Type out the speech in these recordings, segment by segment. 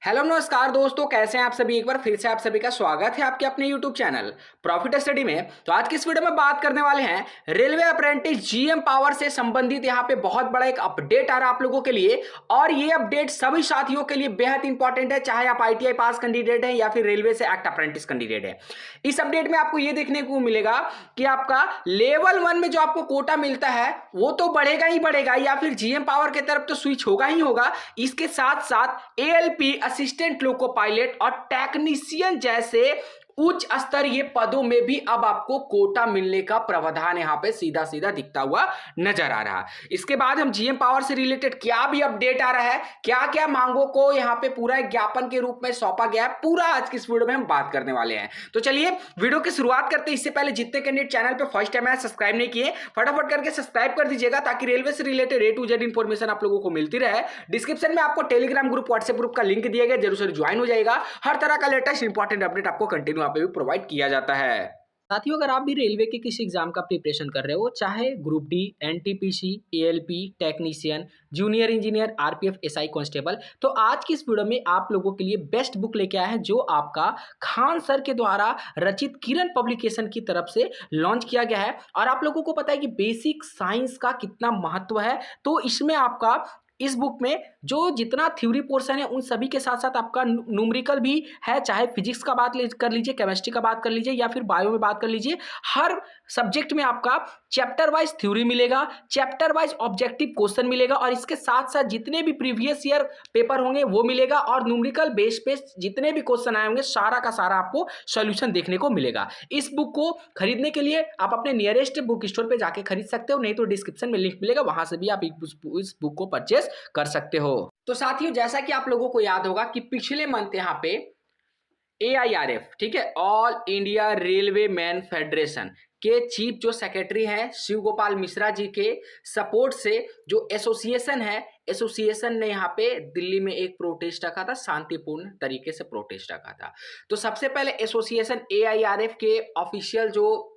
Hello नमस्कार दोस्तों, कैसे हैं आप सभी। एक बार फिर से आप सभी का स्वागत है आपके अपने यूट्यूब चैनल प्रॉफिट स्टडी में। तो आज की इस वीडियो में बात करने वाले हैं रेलवे अप्रेंटिस जीएम पावर से संबंधित। यहाँ पे बहुत बड़ा एक अपडेट आ रहा है आप लोगों के लिए, और ये अपडेट सभी साथियों के लिए बेहद इंपॉर्टेंट है, चाहे आप आईटीआई पास कैंडिडेट हैं या फिर रेलवे से एक्ट अप्रेंटिस कैंडिडेट है। इस अपडेट में आपको ये देखने को मिलेगा कि आपका लेवल 1 में जो आपको कोटा मिलता है वो तो बढ़ेगा ही बढ़ेगा, या फिर जीएम पावर की तरफ तो स्विच होगा ही होगा। इसके साथ साथ एएलपी, असिस्टेंट लोको पायलट और टेक्नीशियन जैसे उच्च स्तरीय पदों में भी अब आपको कोटा मिलने का प्रावधान यहां पे सीधा सीधा दिखता हुआ नजर आ रहा है। इसके बाद हम जीएम पावर से रिलेटेड क्या भी अपडेट आ रहा है, क्या क्या मांगों को यहां पे पूरा एक ज्ञापन के रूप में सौंपा गया है, पूरा आज की इस वीडियो में हम बात करने वाले हैं। तो चलिए वीडियो की शुरुआत करते हैं। इससे पहले जितने कैंडिडेट चैनल पे फर्स्ट टाइम है सब्सक्राइब नहीं किए, फटाफट करके सब्सक्राइब कर दीजिएगा ताकि रेलवे से related A to Z information आप लोगों को मिलती रहे। डिस्क्रिप्शन में आपको टेलीग्राम ग्रुप, व्हाट्सएप ग्रुप का लिंक दिया गया, जरूर से ज्वाइन हो जाएगा। हर तरह का लेटेस्ट इंपॉर्टेंट अपडेट आपको कंटिन्यू पे भी प्रोवाइड किया जाता है। साथियों, अगर आप भी रेलवे के किसी एग्जाम का प्रिपरेशन कर रहे हो, चाहे group D, NTPC, ALP, technician, junior engineer, RPF, SI constable, तो आज की इस वीडियो में आप लोगों के लिए बेस्ट बुक लेके आया है जो आपका खान सर के द्वारा रचित किरण पब्लिकेशन की तरफ से लॉन्च किया गया है। और आप लोगों को पता है कि बेसिक साइंस का कितना महत्व है, तो इसमें आपका इस बुक में जो जितना थ्योरी पोर्शन है उन सभी के साथ साथ आपका न्यूमेरिकल भी है, चाहे फिजिक्स का बात कर लीजिए, केमिस्ट्री का बात कर लीजिए या फिर बायो में बात कर लीजिए। हर सब्जेक्ट में आपका चैप्टर वाइज थ्योरी मिलेगा, चैप्टर वाइज ऑब्जेक्टिव क्वेश्चन मिलेगा, और इसके साथ साथ जितने भी प्रीवियस ईयर पेपर होंगे वो मिलेगा, और न्यूमेरिकल बेस पे जितने भी क्वेश्चन आए होंगे सारा का सारा आपको सॉल्यूशन देखने को मिलेगा। इस बुक को खरीदने के लिए आप अपने नियरेस्ट बुक स्टोर पे जाके खरीद सकते हो, नहीं तो डिस्क्रिप्शन में लिंक मिलेगा, वहां से भी आप इस बुक को परचेस कर सकते हो। तो साथियों, जैसा कि आप लोगों को याद होगा कि पिछले मंथ यहाँ पे एआईआरएफ, ठीक है, all India railway man federation के चीफ जो सेक्रेटरी हैं शिव गोपाल मिश्रा जी के सपोर्ट से जो एसोसिएशन है, एसोसिएशन ने यहाँ पे दिल्ली में एक प्रोटेस्ट रखा था, शांतिपूर्ण तरीके से प्रोटेस्ट रखा था। तो सबसे पहले एसोसिएशन एआईआरएफ के ऑफिशियल जो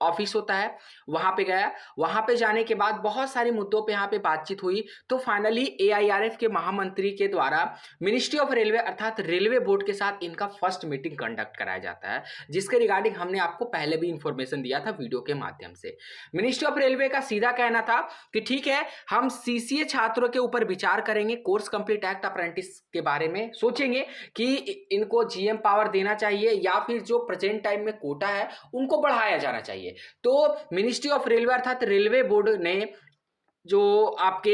ऑफिस होता है वहां पे गया। वहां पे जाने के बाद बहुत सारे मुद्दों पे यहाँ पे बातचीत हुई। तो फाइनली एआईआरएफ के महामंत्री के द्वारा मिनिस्ट्री ऑफ रेलवे अर्थात रेलवे बोर्ड के साथ इनका फर्स्ट मीटिंग कंडक्ट कराया जाता है, जिसके रिगार्डिंग हमने आपको पहले भी इंफॉर्मेशन दिया था वीडियो के माध्यम से। मिनिस्ट्री ऑफ रेलवे का सीधा कहना था कि ठीक है, हम सीसीए छात्रों के ऊपर विचार करेंगे, कोर्स कंप्लीट एक्ट अप्रेंटिस के बारे में सोचेंगे कि इनको जीएम पावर देना चाहिए या फिर जो प्रेजेंट टाइम में कोटा है उनको बढ़ाया जाना चाहिए। तो मिनिस्ट्री ऑफ रेलवे अर्थात रेलवे बोर्ड ने जो आपके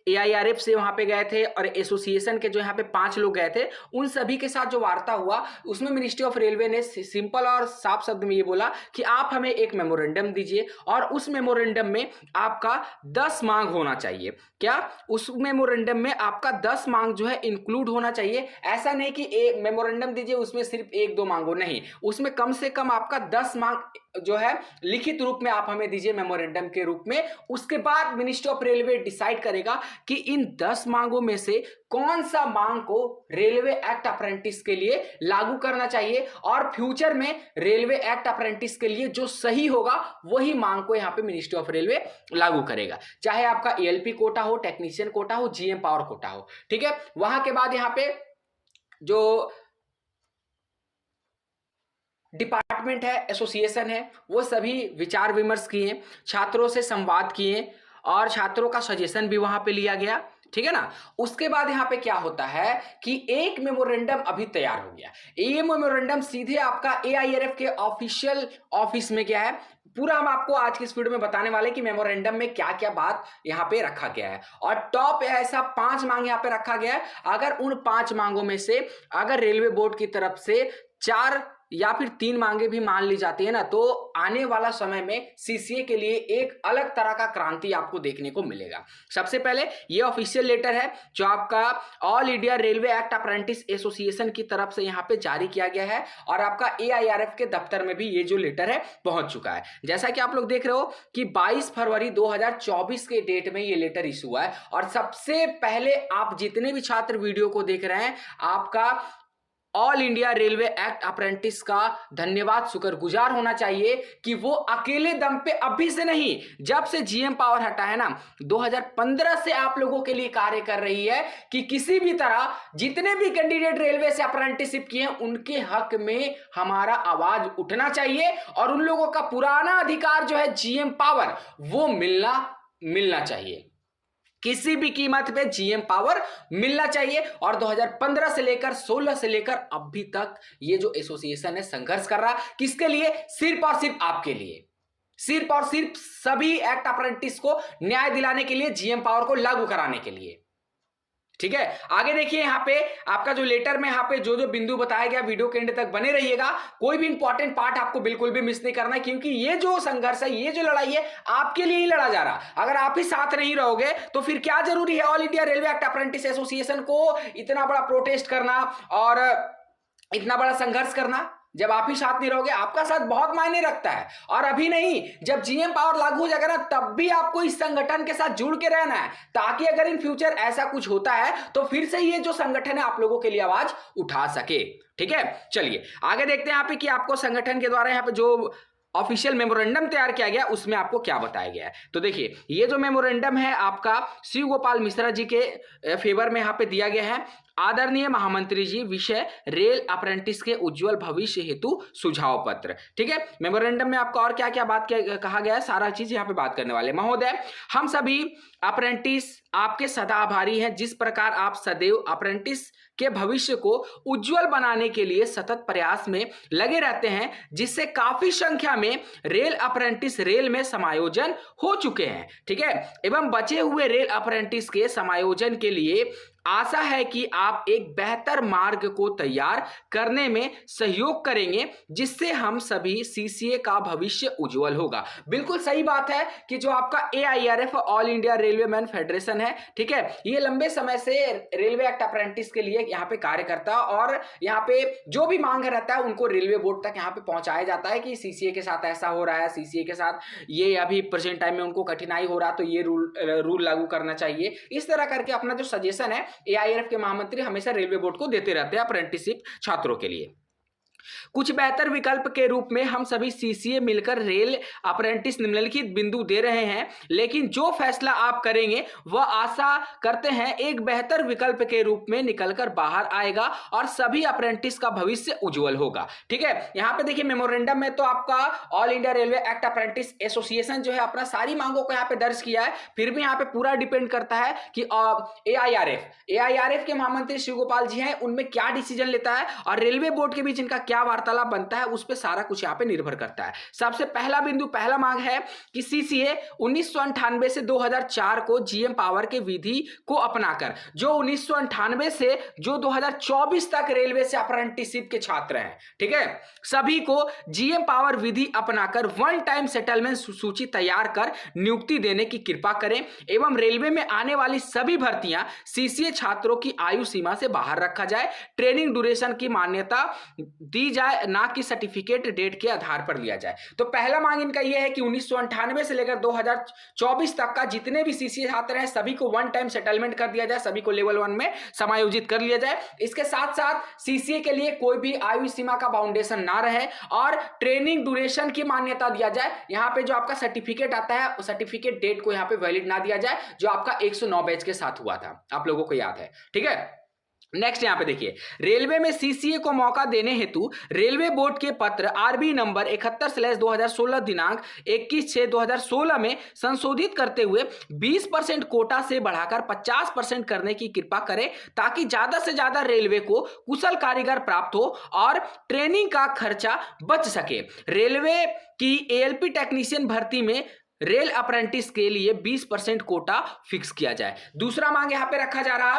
एआईआरएफ से वहां पे गए थे और एसोसिएशन के जो यहाँ पे 5 लोग गए थे, उन सभी के साथ जो वार्ता हुआ उसमें मिनिस्ट्री ऑफ रेलवे ने सिंपल और साफ शब्द में ये बोला कि आप हमें एक मेमोरेंडम दीजिए, और उस मेमोरेंडम में आपका 10 मांग होना चाहिए। क्या उस मेमोरेंडम में आपका 10 मांग जो है इंक्लूड होना चाहिए? ऐसा नहीं कि एक मेमोरेंडम दीजिए उसमें सिर्फ 1-2 मांगो, नहीं, उसमें कम से कम आपका 10 मांग जो है लिखित रूप में आप हमें दीजिए मेमोरेंडम के रूप में। उसके बाद मिनिस्ट्री ऑफ रेलवे डिसाइड करेगा कि इन 10 मांगों में से कौन सा मांग को रेलवे एक्ट अप्रेंटिस के लिए लागू करना चाहिए, और फ्यूचर में रेलवे एक्ट अप्रेंटिस के लिए जो सही होगा वही मांग को यहां पे मिनिस्ट्री ऑफ रेलवे लागू करेगा, चाहे आपका एएलपी कोटा हो, टेक्नीशियन कोटा हो, जीएम पावर कोटा हो, ठीक है। वहां के बाद यहां पे जो डिपार्टमेंट है, एसोसिएशन है, वो सभी विचार विमर्श किए, छात्रों से संवाद किए, और छात्रों का सजेशन भी वहां पे लिया गया, ठीक है ना। उसके बाद यहां पे क्या होता है कि एक मेमोरेंडम अभी तैयार हो गया। ये मेमोरेंडम सीधे आपका एआईआरएफ के ऑफिशियल ऑफिस में गया है। पूरा हम आपको आज की इस वीडियो में बताने वाले कि मेमोरेंडम में क्या क्या बात यहां पे रखा गया है, और टॉप ऐसा 5 मांग यहां पे रखा गया है। अगर उन 5 मांगों में से अगर रेलवे बोर्ड की तरफ से 4 या फिर 3 मांगे भी मान ली जाती है ना, तो आने वाला समय में सीसीए के लिए एक अलग तरह का क्रांति आपको देखने को मिलेगा। सबसे पहले ये ऑफिशियल लेटर है जो आपका all India railway act apprentice association की तरफ से यहाँ पे जारी किया गया है, और आपका एआईआरएफ के दफ्तर में भी ये जो लेटर है पहुंच चुका है। जैसा कि आप लोग देख रहे हो कि 22 फरवरी 2024 के डेट में ये लेटर इशू हुआ है। और सबसे पहले आप जितने भी छात्र वीडियो को देख रहे हैं, आपका all India railway act apprentice का धन्यवाद शुक्रगुजार होना चाहिए कि वो अकेले दम पे अभी से नहीं, जब से जीएम पावर हटा है ना 2015 से आप लोगों के लिए कार्य कर रही है कि किसी भी तरह जितने भी कैंडिडेट रेलवे से अप्रेंटिसशिप किए हैं उनके हक में हमारा आवाज उठना चाहिए और उन लोगों का पुराना अधिकार जो है जीएम पावर वो मिलना चाहिए। किसी भी कीमत पे जीएम पावर मिलना चाहिए। और 2015 से लेकर 16 से लेकर अभी तक ये जो एसोसिएशन है संघर्ष कर रहा, किसके लिए? सिर्फ और सिर्फ आपके लिए, सिर्फ और सिर्फ सभी एक्ट अप्रेंटिस को न्याय दिलाने के लिए, जीएम पावर को लागू कराने के लिए। ठीक है, आगे देखिए यहां पे आपका जो लेटर में यहां पे जो जो बिंदु बताया गया, वीडियो के एंड तक बने रहिएगा, कोई भी इंपॉर्टेंट पार्ट आपको बिल्कुल भी मिस नहीं करना है, क्योंकि ये जो संघर्ष है, ये जो लड़ाई है, आपके लिए ही लड़ा जा रहा। अगर आप ही साथ नहीं रहोगे तो फिर क्या जरूरी है all India railway act apprentice association को इतना बड़ा प्रोटेस्ट करना और इतना बड़ा संघर्ष करना? जब आप ही साथ नहीं रहोगे, आपका साथ बहुत मायने रखता है। और अभी नहीं, जब जीएम पावर लागू हो जाएगा ना, तब भी आपको इस संगठन के साथ जुड़ के रहना है, ताकि अगर इन फ्यूचर ऐसा कुछ होता है तो फिर से ये जो संगठन है आप लोगों के लिए आवाज उठा सके। ठीक है, चलिए आगे देखते हैं यहाँ पे कि आपको संगठन के द्वारा यहाँ पे जो ऑफिशियल मेमोरेंडम तैयार किया गया उसमें आपको क्या बताया गया है। तो देखिए, ये जो मेमोरेंडम है आपका शिव गोपाल मिश्रा जी के फेवर में यहाँ पे दिया गया है। आदरणीय महामंत्री जी, विषय रेल अप्रेंटिस के उज्जवल भविष्य हेतु सुझाव पत्र। ठीक है, मेमोरेंडम में आपका और क्या क्या बात कहा गया है, सारा चीज यहाँ पे बात करने वाले। महोदय, हम सभी अप्रेंटिस आपके सदा आभारी हैं। जिस प्रकार आप सदैव अप्रेंटिस के भविष्य को उज्जवल बनाने के लिए सतत प्रयास में लगे रहते हैं, जिससे काफी संख्या में रेल अप्रेंटिस रेल में समायोजन हो चुके हैं। ठीक है, एवं बचे हुए रेल अप्रेंटिस के समायोजन के लिए आशा है कि आप एक बेहतर मार्ग को तैयार करने में सहयोग करेंगे, जिससे हम सभी सीसीए का भविष्य उज्जवल होगा। बिल्कुल सही बात है कि जो आपका AIRF all India railway man federation है, ठीक है, ये लंबे समय से रेलवे एक्ट अप्रेंटिस के लिए यहाँ पे कार्य करता है और यहाँ पे जो भी मांग रहता है उनको रेलवे बोर्ड तक यहाँ पे पहुंचाया जाता है कि सीसीए के साथ ऐसा हो रहा है, सीसीए के साथ ये अभी प्रेजेंट टाइम में उनको कठिनाई हो रहा, तो ये रूल लागू करना चाहिए। इस तरह करके अपना जो सजेशन है एआईआरएफ के महामंत्री हमेशा रेलवे बोर्ड को देते रहते हैं अप्रेंटिसशिप छात्रों के लिए। कुछ बेहतर विकल्प के रूप में हम सभी सीसीए मिलकर रेल अप्रेंटिस निम्नलिखित बिंदु दे रहे हैं, लेकिन जो फैसला आप करेंगे वह आशा करते हैं एक बेहतर विकल्प के रूप में निकलकर बाहर आएगा और सभी अप्रेंटिस का भविष्य उज्जवल होगा। ठीक है, यहाँ पे देखिए मेमोरेंडम में तो आपका all India railway act apprentice association जो है अपना सारी मांगों को यहाँ पे दर्ज किया है, फिर भी यहाँ पे पूरा डिपेंड करता है कि एआईआरएफ के महामंत्री शिव गोपाल जी हैं, उनमें क्या डिसीजन लेता है और रेलवे बोर्ड के बीच इनका क्या वार्तालाप बनता है, उस पे सारा कुछ यहाँ पे निर्भर करता है। सबसे पहला बिंदु, पहला मांग है कि सीसीए 1998 से 2004 को जीएम पावर के विधि को अपनाकर जो 1998 से जो 2024 तक रेलवे से अप्रेंटिसशिप के छात्र हैं, ठीक है, सभी को जीएम पावर विधि अपनाकर वन टाइम सेटलमेंट सूची तैयार कर नियुक्ति देने की कृपा करें एवं रेलवे में आने वाली सभी भर्तियां सीसीए छात्रों की आयु सीमा से बाहर रखा जाए। ट्रेनिंग ड्यूरेशन की मान्यता दी जाए, ना कि सर्टिफिकेट डेट के आधार पर लिया जाए। तो पहला मांग इनका यह है कि 1998 से लेकर 2024 तक का जितने भी सीसीए छात्र हैं सभी को वन टाइम सेटलमेंट कर दिया जाए, सभी को लेवल 1 में समायोजित कर लिया जाए। इसके साथ साथ सीसीए के लिए कोई भी आयु सीमा का बाउंडेशन ना रहे और ट्रेनिंग ड्यूरेशन की मान्यता दिया जाए। यहां पे जो आपका सर्टिफिकेट आता है उस सर्टिफिकेट डेट को यहां पे वैलिड ना दिया जाए, जो आपका 109 बैच के साथ हुआ था, आप लोगों को याद है। ठीक है, नेक्स्ट यहां पे देखिए, रेलवे में सीसीए को मौका देने हेतु रेलवे बोर्ड के पत्र आरबी नंबर 71/2016 दिनांक 21/6/2016 में संशोधित करते हुए 20% कोटा से बढ़ाकर 50% करने की कृपा करें, ताकि ज्यादा से ज्यादा रेलवे को कुशल कारीगर प्राप्त हो और ट्रेनिंग का खर्चा बच सके। रेलवे की एएलपी टेक्नीशियन भर्ती में रेल अप्रेंटिस के लिए 20% कोटा फिक्स किया जाए। दूसरा मांग यहां पे रखा जा रहा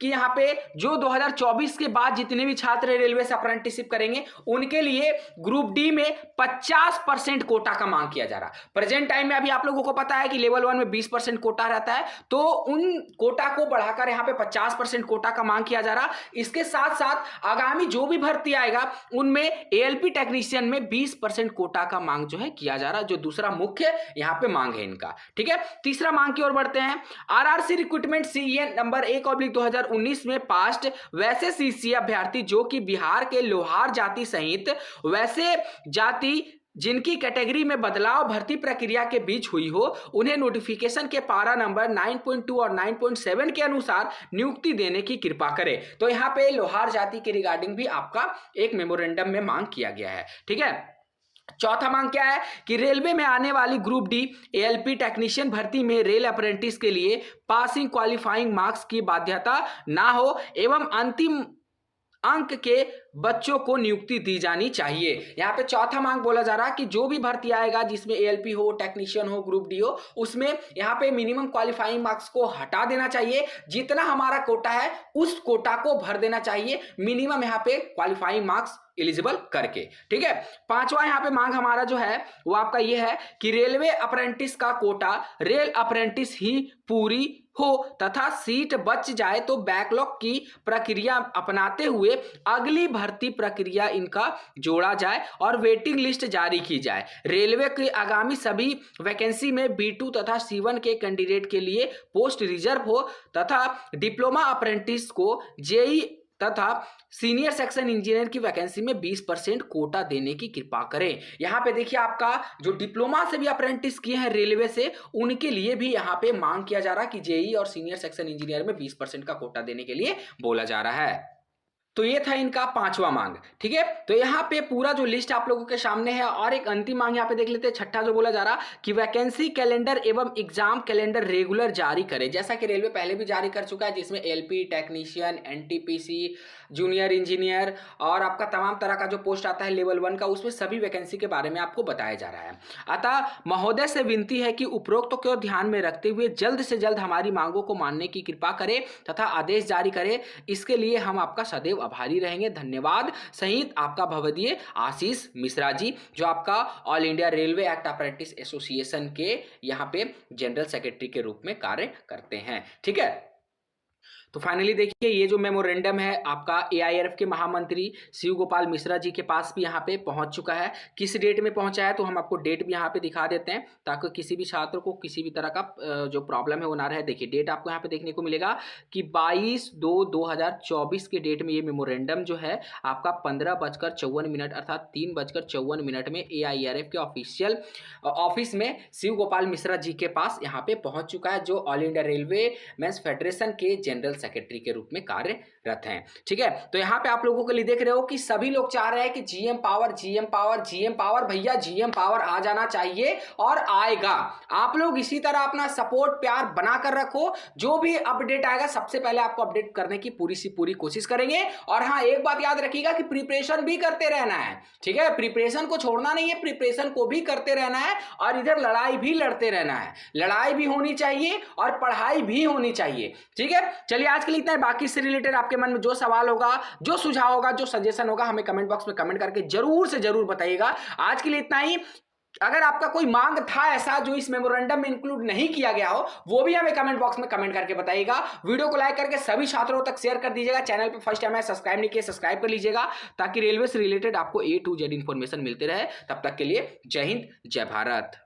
कि यहां पे जो 2024 के बाद जितने भी छात्र रेलवे से अप्रेंटिसशिप करेंगे उनके लिए ग्रुप डी में 50% कोटा का मांग किया जा रहा। प्रेजेंट टाइम में अभी आप लोगों को पता है कि लेवल 1 में 20% कोटा रहता है, तो उन कोटा को बढ़ाकर यहां पे 50% कोटा का मांग किया जा रहा। इसके साथ साथ आगामी जो भी भर्ती आएगा उनमें एएलपी टेक्नीशियन में 20% कोटा का मांग जो है किया जा रहा, जो दूसरा मुख्य यहां पे मांग है इनका। ठीक है, तीसरा मांग की ओर बढ़ते हैं। आरआरसी रिक्रूटमेंट सीईएन नंबर 1/2020 2019 में पास्ट वैसे सीसीए अभ्यर्थी जो कि बिहार के लोहार जाति सहित वैसे जाति जिनकी कैटेगरी में बदलाव भर्ती प्रक्रिया के बीच हुई हो, उन्हें नोटिफिकेशन के पारा नंबर 9.2 और 9.7 के अनुसार नियुक्ति देने की कृपा करें। तो यहाँ पे लोहार जाति के रिगार्डिंग भी आपका एक मेमोरेंडम में मांग किया गया है। ठीक है, चौथा मांग क्या है कि रेलवे में आने वाली ग्रुप डी एएलपी टेक्नीशियन भर्ती में रेल अप्रेंटिस के लिए पासिंग क्वालिफाइंग मार्क्स की बाध्यता ना हो एवं अंतिम अंक के बच्चों को नियुक्ति दी जानी चाहिए। यहाँ पे चौथा मांग बोला जा रहा है कि जो भी भर्ती आएगा जिसमें एएलपी हो, टेक्नीशियन हो, ग्रुप डी हो, उसमें यहाँ पे मिनिमम क्वालिफाइंग मार्क्स को हटा देना चाहिए। जितना हमारा कोटा है उस कोटा को भर देना चाहिए, मिनिमम यहाँ पे क्वालिफाइंग मार्क्स एलिजिबल करके। ठीक है, पांचवा यहाँ पे मांग हमारा जो है वो आपका ये है कि रेलवे अप्रेंटिस का कोटा रेल अप्रेंटिस ही पूरी हो तथा सीट बच जाए तो बैकलॉग की प्रक्रिया अपनाते हुए अगली भर्ती प्रक्रिया इनका जोड़ा जाए और वेटिंग लिस्ट जारी की जाए। रेलवे की आगामी सभी वैकेंसी में B2 तथा C1 के कैंडिडेट के लिए पोस्ट रिजर्व हो तथा डिप्लोमा अप्रेंटिस को जेई तथा सीनियर सेक्शन इंजीनियर की वैकेंसी में 20% कोटा देने की कृपा करें। यहाँ पे देखिए आपका जो डिप्लोमा से भी अप्रेंटिस किए हैं रेलवे से, उनके लिए भी यहाँ पे मांग किया जा रहा है कि जेई और सीनियर सेक्शन इंजीनियर में 20% का कोटा देने के लिए बोला जा रहा है। तो ये था इनका पांचवा मांग। ठीक है, तो यहाँ पे पूरा जो लिस्ट आप लोगों के सामने है और एक अंतिम मांग यहाँ पे देख लेते हैं। छठा जो बोला जा रहा कि वैकेंसी कैलेंडर एवं एग्जाम कैलेंडर रेगुलर जारी करे, जैसा कि रेलवे पहले भी जारी कर चुका है, जिसमें LP, technician, NTPC, junior engineer और आपका तमाम तरह का जो पोस्ट आता है लेवल 1 का, उसमें सभी वैकेंसी के बारे में आपको बताया जा रहा है। अतः महोदय से विनती है कि उपरोक्त को ध्यान में रखते हुए जल्द से जल्द हमारी मांगों को मानने की कृपा करें तथा आदेश जारी करें। इसके लिए हम आपका सदैव आभारी रहेंगे। धन्यवाद। सहित आपका भवदीय आशीष मिश्रा जी, जो आपका all India railway act apprentice association के यहाँ पे जनरल सेक्रेटरी के रूप में कार्य करते हैं। ठीक है, तो फाइनली देखिए ये जो मेमोरेंडम है आपका एआईआरएफ के महामंत्री शिव गोपाल मिश्रा जी के पास भी यहाँ पे पहुँच चुका है। किस डेट में पहुँचा है तो हम आपको डेट भी यहाँ पे दिखा देते हैं ताकि किसी भी छात्र को किसी भी तरह का जो प्रॉब्लम है वो ना रहे। देखिए डेट आपको यहाँ पे देखने को मिलेगा कि 22/2/2024 के डेट में ये मेमोरेंडम जो है आपका 15:54 अर्थात 3:54 में एआईआरएफ के ऑफिशियल ऑफिस में शिव गोपाल मिश्रा जी के पास यहाँ पे पहुँच चुका है, जो All India Railway Men's Federation के जनरल सेक्रेटरी के रूप में कार्यरत हैं। ठीक है, तो यहाँ पे आप लोगों के लिए देख रहे हो कि सभी लोग चाह रहे हैं कि GM power, GM power, GM power, भैया जीएम पावर आ जाना चाहिए और आएगा। आप लोग इसी तरह अपना सपोर्ट प्यार बनाकर रखो। जो भी अपडेट आएगा सबसे पहले आपको अपडेट करने की पूरी सी पूरी कोशिश करेंगे। और हाँ, एक बात याद रखिएगा कि प्रिपरेशन भी करते रहना है। ठीक है, प्रिपरेशन को छोड़ना नहीं है, प्रिपरेशन को भी करते रहना है और इधर लड़ाई भी लड़ते रहना है। लड़ाई भी होनी चाहिए और पढ़ाई भी होनी चाहिए। ठीक है, चलिए आज के लिए इतना है। बाकी इससे रिलेटेड आपके मन में जो सवाल होगा, जो सुझाव होगा, जो सजेशन होगा, हमें कमेंट बॉक्स में कमेंट करके जरूर से जरूर बताइएगा। आज के लिए इतना ही। अगर आपका कोई मांग था ऐसा जो इस मेमोरेंडम में इंक्लूड नहीं किया गया हो, वो भी हमें कमेंट बॉक्स में कमेंट करके बताइएगा। वीडियो को लाइक करके सभी छात्रों तक शेयर कर दीजिएगा। चैनल पे फर्स्ट टाइम है, सब्सक्राइब नहीं किया, सब्सक्राइब कर लीजिएगा ताकि रेलवे से रिलेटेड आपको A to Z इंफॉर्मेशन मिलते रहे। तब तक के लिए जय हिंद, जय भारत।